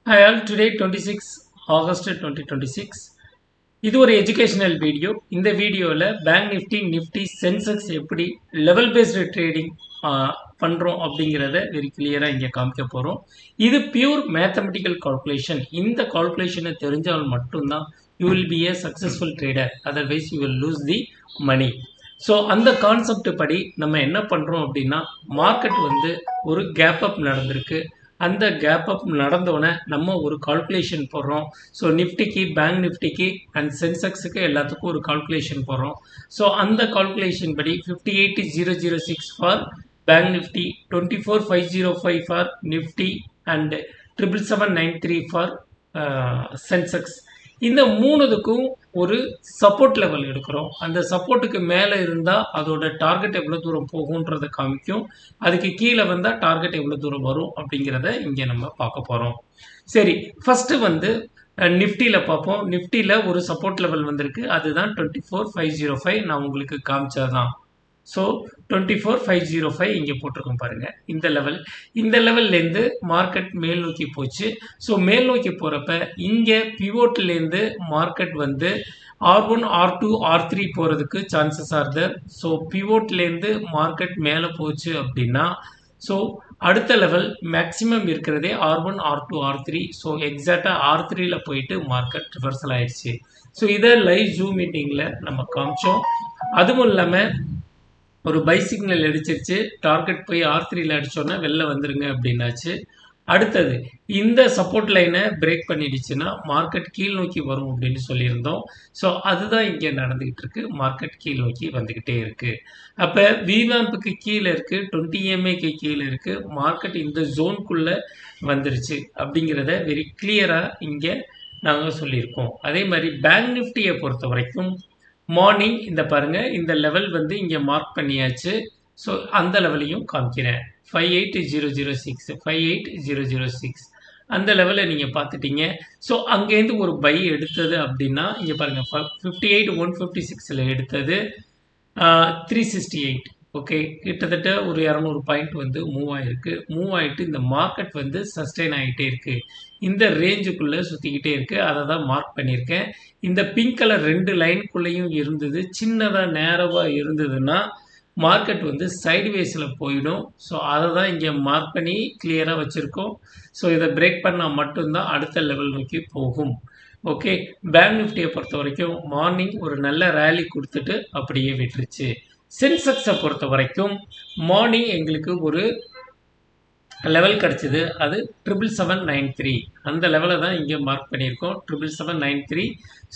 Hi all, today 26 August 2026. இது ஒரு educational video. இந்த வீடியோவில் பேங்க் நிஃப்டி சென்செக்ஸ் எப்படி லெவல் பேஸ்டு ட்ரேடிங் பண்ணுறோம் அப்படிங்கிறத வெரி கிளியராக இங்கே காமிக்க போகிறோம். இது பியூர் மேத்தமெட்டிக்கல் கால்குலேஷன். இந்த கால்குலேஷனை தெரிஞ்சால் மட்டும்தான் you will be a successful trader, otherwise you will lose the money. So அந்த கான்செப்ட் படி நம்ம என்ன பண்ணுறோம் அப்படின்னா, மார்க்கெட் வந்து ஒரு கேப் அப் நடந்திருக்கு. அந்த கேப் அப் நடந்தோடனே நம்ம ஒரு கால்குலேஷன் போடுறோம். ஸோ நிஃப்டிக்கு, பேங்க் நிஃப்டிக்கு அண்ட் சென்செக்ஸுக்கு எல்லாத்துக்கும் ஒரு கால்குலேஷன் போடுறோம். ஸோ அந்த கால்குலேஷன் படி 58,006 for bank Nifty, 24,505 for Nifty and 77793 for Sensex. இந்த மூணுத்துக்கும் ஒரு சப்போர்ட் லெவல் எடுக்கிறோம். அந்த சப்போர்ட்டுக்கு மேலே இருந்தால் அதோட டார்கெட் எவ்வளோ தூரம் போகுன்றதை காமிக்கும். அதுக்கு கீழே வந்தால் டார்கெட் எவ்வளோ தூரம் வரும் அப்படிங்கிறத இங்கே நம்ம பார்க்க போகிறோம். சரி, ஃபஸ்ட்டு வந்து நிஃப்டியில் பார்ப்போம். நிஃப்டியில் ஒரு சப்போர்ட் லெவல் வந்திருக்கு, அதுதான் 24,505. நான் உங்களுக்கு காமிச்சதான். ஸோ 24,505 இங்கே போட்டிருக்கோம் பாருங்கள். இந்த லெவல்லேருந்து மார்க்கெட் மேல் நோக்கி போச்சு. ஸோ மேல் நோக்கி போகிறப்ப இங்கே பிவோட்லேருந்து மார்க்கெட் வந்து R1, R2, R3 போகிறதுக்கு சான்சஸ் ஆர் தேர். ஸோ பிவோட்லேருந்து மார்க்கெட் மேலே போச்சு அப்படின்னா, ஸோ அடுத்த லெவல் மேக்ஸிமம் இருக்கிறதே R1, R2, R3. ஸோ எக்ஸாக்டாக R3ல போயிட்டு மார்க்கெட் ரிவர்சல் ஆயிடுச்சு. ஸோ இதை லைவ் ஜூம் மீட்டிங்கில் நம்ம காமிச்சோம். அதுவும் இல்லாமல் ஒரு பை சிக்னல் அடிச்சிருச்சு, டார்கெட் போய் R3ல அடிச்சோன்னா வெளில வந்துருங்க அப்படின்னாச்சு. அடுத்தது இந்த சப்போர்ட் லைனை பிரேக் பண்ணிடுச்சுன்னா மார்க்கெட் கீழ் நோக்கி வரும் அப்படின்னு சொல்லியிருந்தோம். ஸோ அதுதான் இங்கே நடந்துகிட்டு இருக்கு. மார்க்கெட் கீழ் நோக்கி வந்துக்கிட்டே இருக்கு. அப்போ விவாம்புக்கு கீழே இருக்கு, 20 EMAக்கு கீழே இருக்கு. மார்க்கெட் இந்த ஜோனுக்குள்ளே வந்துருச்சு அப்படிங்கிறத வெரி கிளியராக இங்கே நாங்கள் சொல்லியிருக்கோம். அதே மாதிரி பேங்க் நிஃப்டியை பொறுத்த வரைக்கும் மார்னிங் இந்த பாருங்கள், இந்த லெவல் வந்து இங்கே மார்க் பண்ணியாச்சு. ஸோ அந்த லெவலையும் காமிக்கிறேன். 58,006 அந்த லெவலில் நீங்கள் பார்த்துட்டீங்க. ஸோ அங்கேருந்து ஒரு பை எடுத்தது அப்படின்னா இங்கே பாருங்கள், 58,156 எடுத்தது 368. ஓகே, கிட்டத்தட்ட ஒரு 200 பாயிண்ட் வந்து மூவ் ஆகிட்டு இந்த மார்க்கெட் வந்து சஸ்டெயின் ஆகிட்டே இருக்குது. இந்த ரேஞ்சுக்குள்ளே சுற்றிக்கிட்டே இருக்குது. அதை தான் மார்க் பண்ணியிருக்கேன். இந்த பிங்க் கலர் 2 லைனுக்குள்ளேயும் இருந்தது. சின்னதாக நேரவாக இருந்ததுன்னா மார்க்கெட் வந்து சைட்வேஸில் போயிடும். ஸோ அதை தான் இங்கே மார்க் பண்ணி கிளியராக வச்சுருக்கோம். ஸோ இதை பிரேக் பண்ணால் மட்டும்தான் அடுத்த லெவல் நோக்கி போகும். ஓகே, பேங்க் நிஃப்டியை பொறுத்த வரைக்கும் மார்னிங் ஒரு நல்ல ரேலி கொடுத்துட்டு அப்படியே விட்டுருச்சு. சென்செக்ஸை பொறுத்த வரைக்கும் மார்னிங் எங்களுக்கு ஒரு லெவல் கிடச்சிது, அது 77793. அந்த லெவலை தான் இங்கே மார்க் பண்ணியிருக்கோம், 77793.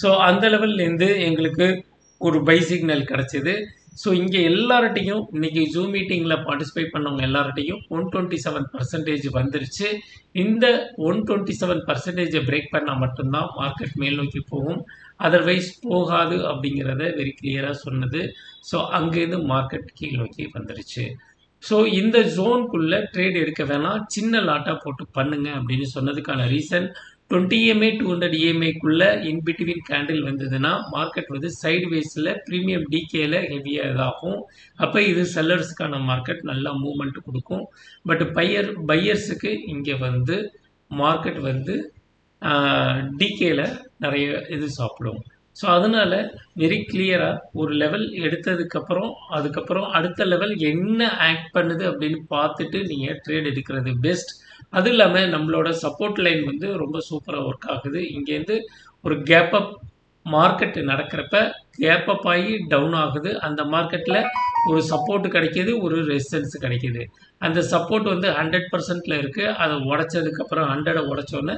ஸோ அந்த லெவல்லேருந்து எங்களுக்கு ஒரு பை சிக்னல் கிடச்சிது. ஸோ இங்கே எல்லார்ட்டையும் இன்றைக்கி ஜூம் மீட்டிங்கில் பார்ட்டிசிபேட் பண்ணவங்க எல்லார்ட்டையும் 127% வந்துருச்சு. இந்த 127% பிரேக் பண்ணால் மட்டும்தான் மார்க்கெட் மேல் நோக்கி போகும், அதர்வைஸ் போகாது அப்படிங்கிறத வெரி கிளியராக சொன்னது. ஸோ அங்கேருந்து மார்க்கெட் கீழ் நோக்கி வந்துருச்சு. ஸோ இந்த ஜோனுக்குள்ளே ட்ரேட் எடுக்க வேணாம், சின்ன லாட்டாக போட்டு பண்ணுங்க அப்படின்னு சொன்னதுக்கான ரீசன், 20 EMA 200 EMAக்குள்ளே இன்பிட்வீன் கேண்டில் வந்ததுன்னா மார்க்கெட் வந்து சைட்வேஸில் ப்ரீமியம் டிகேல ஹெவியாக இதாகும். அப்போ இது செல்லர்ஸுக்கான மார்க்கெட் நல்லா மூவ்மெண்ட் கொடுக்கும். பட் பையர்ஸுக்கு இங்கே வந்து மார்க்கெட் வந்து டிகேல நிறைய இது சாப்பிடும். ஸோ அதனால் வெரி கிளியராக ஒரு லெவல் அதுக்கப்புறம் அடுத்த லெவல் என்ன ஆக்ட் பண்ணுது அப்படின்னு பார்த்துட்டு நீங்கள் ட்ரேட் எடுக்கிறது பெஸ்ட். அதுவும் இல்லாமல் நம்மளோட சப்போர்ட் லைன் வந்து ரொம்ப சூப்பராக ஒர்க் ஆகுது. இங்கேருந்து ஒரு கேப் அப் மார்க்கெட் நடக்கிறப்ப கேப் அப் ஆகி டவுன் ஆகுது. அந்த மார்க்கெட்டில் ஒரு சப்போர்ட் கிடைக்கிது, ஒரு ரெசிஸ்டன்ஸ் கிடைக்கிது. அந்த சப்போர்ட் வந்து 100%ல் இருக்குது. அதை உடச்சதுக்கப்புறம் 100 உடச்சோன்னே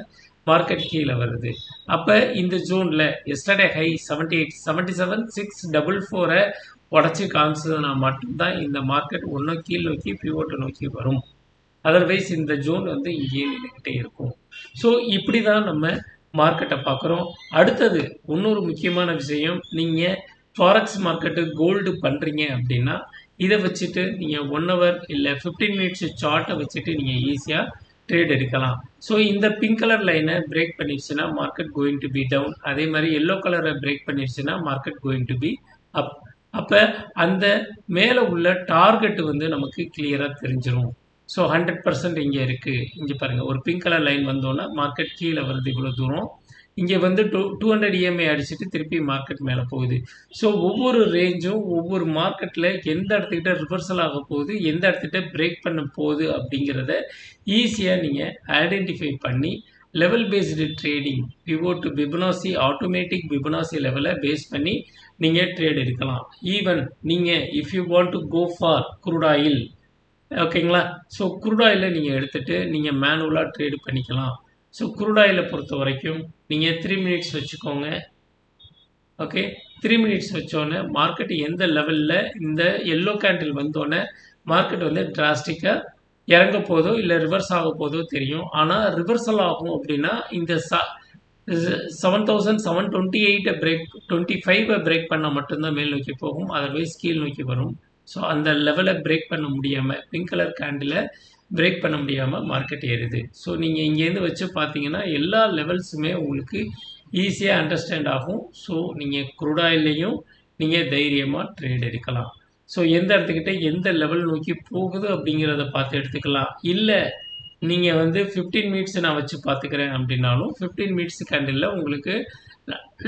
மார்க்கெட் கீழே வருது. அப்போ இந்த ஜோனில் எஸ்டர்டே ஹை 77,644 உடச்சி காமிச்சதுனா மட்டும்தான் இந்த மார்க்கெட் ஒன்றும் கீழ் நோக்கி பிவோட்டை நோக்கி வரும். அதர்வைஸ் இந்த ஜோன் வந்து இங்கேயே நின்றுக்கிட்டே இருக்கும். ஸோ இப்படி தான் நம்ம மார்க்கெட்டை பார்க்குறோம். அடுத்தது இன்னொரு முக்கியமான விஷயம், நீங்கள் ஃபாரெக்ஸ் மார்க்கெட்டு கோல்டு பண்ணுறீங்க அப்படின்னா இதை வச்சுட்டு நீங்கள் 1 hour இல்லை 15 minutes சார்ட்டை வச்சுட்டு நீங்கள் ஈஸியாக ட்ரேட் எடுக்கலாம். ஸோ இந்த பிங்க் கலர் லைனை பிரேக் பண்ணிடுச்சுன்னா market going to be down. அதே மாதிரி எல்லோ கலரை பிரேக் பண்ணிடுச்சுன்னா market going to be up. அப்போ அந்த மேலே உள்ள டார்கெட் வந்து நமக்கு கிளியராக தெரிஞ்சிடும். ஸோ 100% இங்கே இருக்குது. இங்கே பாருங்கள், ஒரு பிங்க் கலர் லைன் வந்தோன்னா மார்க்கெட் கீழே வருது இவ்வளோ தூரம். இங்கே வந்து 200 EMI அடிச்சுட்டு திருப்பி மார்க்கெட் மேலே போகுது. ஸோ ஒவ்வொரு ரேஞ்சும் ஒவ்வொரு மார்க்கெட்டில் எந்த இடத்துக்கிட்ட ரிவர்சல் ஆக போகுது, எந்த இடத்துக்கிட்ட பிரேக் பண்ண போகுது அப்படிங்கிறத ஈஸியாக நீங்கள் ஐடென்டிஃபை பண்ணி level based trading, pivot Fibonacci, automatic Fibonacci லெவலை பேஸ் பண்ணி நீங்கள் ட்ரேட் எடுக்கலாம். ஈவன் நீங்கள் if you want to go for crude oil, ஓகேங்களா? ஸோ குரூட் ஆயிலில் நீங்கள் எடுத்துகிட்டு நீங்கள் மேனுவலாக ட்ரேடு பண்ணிக்கலாம். ஸோ குரூட் ஆயிலை பொறுத்த வரைக்கும் நீங்கள் 3 மினிட்ஸ் வச்சுக்கோங்க. ஓகே, 3 மினிட்ஸ் வச்சோன்னே மார்க்கெட் எந்த லெவலில் இந்த எல்லோ கேண்டில் வந்தோடனே மார்க்கெட் வந்து டிராஸ்டிக்காக இறங்க போதோ இல்லை ரிவர்ஸ் ஆக போதோ தெரியும். ஆனால் ரிவர்சல் ஆகும் அப்படின்னா இந்த 7728 பிரேக் 25 பிரேக் பண்ணால் மட்டும்தான் மேல் நோக்கி போகும், அதர்வைஸ் கீழ் நோக்கி வரும். ஸோ அந்த லெவலை பிரேக் பண்ண முடியாமல், பிங்க் கலர் கேண்டில் பிரேக் பண்ண முடியாமல் மார்க்கெட் ஏறுது. ஸோ நீங்கள் இங்கேருந்து வச்சு பார்த்தீங்கன்னா எல்லா லெவல்ஸுமே உங்களுக்கு ஈஸியாக அண்டர்ஸ்டாண்ட் ஆகும். ஸோ நீங்கள் குரூட் ஆயில்லையும் நீங்கள் தைரியமாக ட்ரேட் எடுக்கலாம். ஸோ எந்த இடத்துக்கிட்ட எந்த லெவல் நோக்கி போகுது அப்படிங்கிறத பார்த்து எடுத்துக்கலாம். இல்லை நீங்கள் வந்து 15 மினிட்ஸ் நான் வச்சு பார்த்துக்கிறேன் அப்படின்னாலும் 15 மினிட்ஸ் கேண்டில் உங்களுக்கு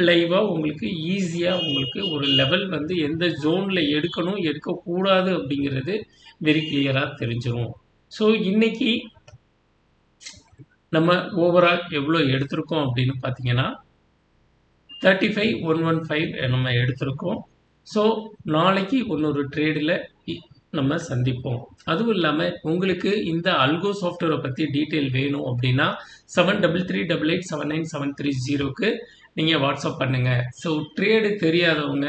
லைவாக உங்களுக்கு ஈஸியாக உங்களுக்கு ஒரு லெவல் வந்து எந்த ஜோனில் எடுக்கணும் எடுக்கக்கூடாது அப்படிங்கிறது வெரி கிளியராக தெரிஞ்சிடும். ஸோ இன்றைக்கி நம்ம ஓவரால் எவ்வளோ எடுத்திருக்கோம் அப்படின்னு பார்த்தீங்கன்னா 35,115 நம்ம எடுத்திருக்கோம். ஸோ நாளைக்கு இன்னொரு ட்ரேடில் நம்ம சந்திப்போம். அதுவும் இல்லாமல் உங்களுக்கு இந்த அல்கோ சாஃப்ட்வேரை பற்றி டீட்டெயில் வேணும் அப்படின்னா 7338879730க்கு நீங்கள் வாட்ஸ்அப் பண்ணுங்கள். ஸோ ட்ரேடு தெரியாதவங்க,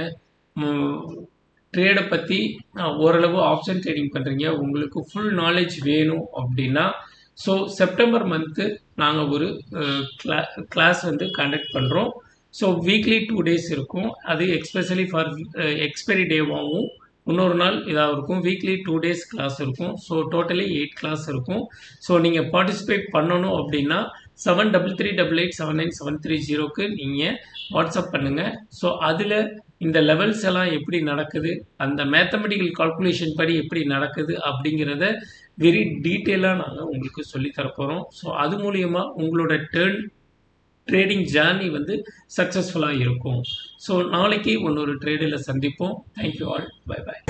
ட்ரேடை பற்றி ஓரளவு ஆப்ஷன் ட்ரேடிங் பண்ணுறீங்க, உங்களுக்கு ஃபுல் நாலேஜ் வேணும் அப்படின்னா ஸோ செப்டம்பர் மந்த்து நாங்கள் ஒரு கிளாஸ் வந்து கண்டக்ட் பண்ணுறோம். ஸோ வீக்லி 2 days இருக்கும். அது எக்ஸ்பெஷலி ஃபார் எக்ஸ்பைரி டேவாகவும் இன்னொரு நாள் இதாக இருக்கும். வீக்லி 2 days கிளாஸ் இருக்கும். ஸோ டோட்டலி 8 கிளாஸ் இருக்கும். ஸோ நீங்கள் பார்ட்டிசிபேட் பண்ணணும் அப்படின்னா 7338879730க்கு நீங்கள் வாட்ஸ்அப் பண்ணுங்கள். ஸோ அதில் இந்த லெவல்ஸ் எல்லாம் எப்படி நடக்குது, அந்த மேத்தமெட்டிக்கல் கால்குலேஷன் படி எப்படி நடக்குது அப்படிங்கிறத வெரி டீட்டெயிலாக நாங்கள் உங்களுக்கு சொல்லித்தரப்போகிறோம். ஸோ அது மூலயமா உங்களோட ட்ரேடிங் ஜேர்னி வந்து சக்ஸஸ்ஃபுல்லாக இருக்கும். ஸோ நாளைக்கு இன்னொரு ட்ரேடில் சந்திப்போம். Thank you all. Bye bye.